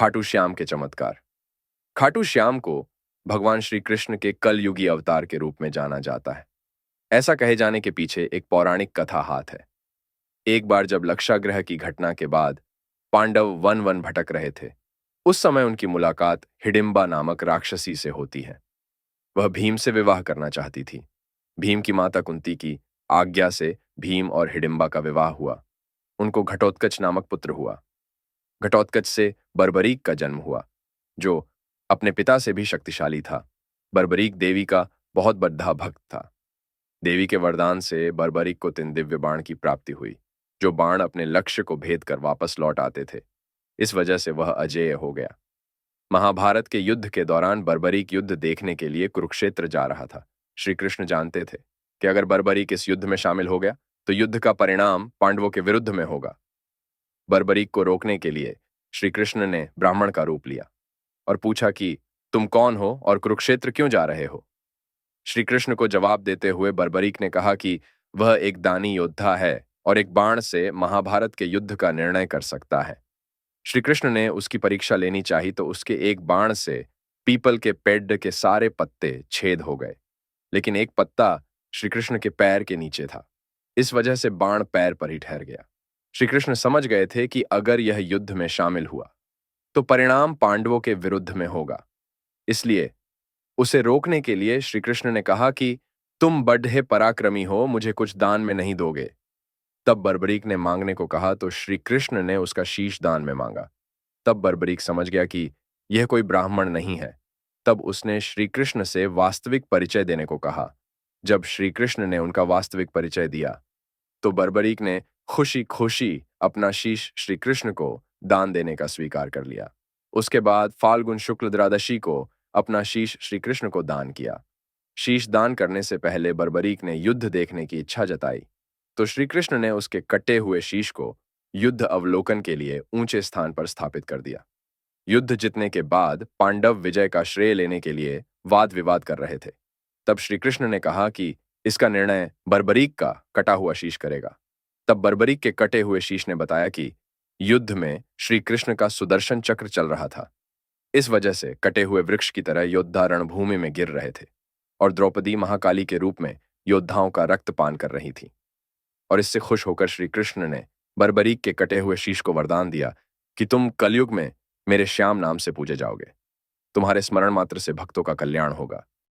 खाटू श्याम के चमत्कार। खाटू श्याम को भगवान श्री कृष्ण के कलयुगी अवतार के रूप में जाना जाता है। ऐसा कहे जाने के पीछे एक पौराणिक कथा हाथ है। एक बार जब लक्षाग्रह की घटना के बाद पांडव वन वन भटक रहे थे, उस समय उनकी मुलाकात हिडिंबा नामक राक्षसी से होती है। वह भीम से विवाह करना चाहती थी। भीम की माता कुंती की आज्ञा से भीम और हिडिंबा का विवाह हुआ। उनको घटोत्कच नामक पुत्र हुआ। घटोत्कच से बर्बरीक का जन्म हुआ, जो अपने पिता से भी शक्तिशाली था। बर्बरीक देवी का बहुत बद्धा भक्त था। देवी के वरदान से बर्बरीक को 3 दिव्य बाण की प्राप्ति हुई, जो बाण अपने लक्ष्य को भेद कर वापस लौट आते थे। इस वजह से वह अजेय हो गया। महाभारत के युद्ध के दौरान बर्बरीक युद्ध देखने के लिए कुरुक्षेत्र जा रहा था। श्री कृष्ण जानते थे कि अगर बर्बरीक इस युद्ध में शामिल हो गया तो युद्ध का परिणाम पांडवों के विरुद्ध में होगा। बर्बरीक को रोकने के लिए श्री कृष्ण ने ब्राह्मण का रूप लिया और पूछा कि तुम कौन हो और कुरुक्षेत्र क्यों जा रहे हो। श्री कृष्ण को जवाब देते हुए बर्बरीक ने कहा कि वह एक दानी योद्धा है और एक बाण से महाभारत के युद्ध का निर्णय कर सकता है। श्री कृष्ण ने उसकी परीक्षा लेनी चाहिए तो उसके एक बाण से पीपल के पेड़ के सारे पत्ते छेद हो गए, लेकिन एक पत्ता श्री कृष्ण के पैर के नीचे था। इस वजह से बाण पैर पर ही ठहर गया। श्री कृष्ण समझ गए थे कि अगर यह युद्ध में शामिल हुआ तो परिणाम पांडवों के विरुद्ध में होगा। इसलिए उसे रोकने के लिए श्री कृष्ण ने कहा कि तुम बड्ढे पराक्रमी हो, मुझे कुछ दान में नहीं दोगे। तब बर्बरीक ने मांगने को कहा तो श्री कृष्ण ने उसका शीश दान में मांगा। तब बर्बरीक समझ गया कि यह कोई ब्राह्मण नहीं है। तब उसने श्री कृष्ण से वास्तविक परिचय देने को कहा। जब श्री कृष्ण ने उनका वास्तविक परिचय दिया तो बर्बरीक ने खुशी खुशी अपना शीश श्री कृष्ण को दान देने का स्वीकार कर लिया। उसके बाद फाल्गुन शुक्ल द्वादशी को अपना शीश श्री कृष्ण को दान किया। शीश दान करने से पहले बर्बरीक ने युद्ध देखने की इच्छा जताई, तो श्री कृष्ण ने उसके कटे हुए शीश को युद्ध अवलोकन के लिए ऊंचे स्थान पर स्थापित कर दिया। युद्ध जीतने के बाद पांडव विजय का श्रेय लेने के लिए वाद विवाद कर रहे थे। तब श्री कृष्ण ने कहा कि इसका निर्णय बर्बरीक का कटा हुआ शीश करेगा। तब बर्बरीक के कटे हुए शीश ने बताया कि युद्ध में श्री कृष्ण का सुदर्शन चक्र चल रहा था। इस वजह से कटे हुए वृक्ष की तरह योद्धा रणभूमि में गिर रहे थे और द्रौपदी महाकाली के रूप में योद्धाओं का रक्तपान कर रही थी। और इससे खुश होकर श्री कृष्ण ने बर्बरीक के कटे हुए शीश को वरदान दिया कि तुम कलयुग में मेरे श्याम नाम से पूजे जाओगे। तुम्हारे स्मरण मात्र से भक्तों का कल्याण होगा।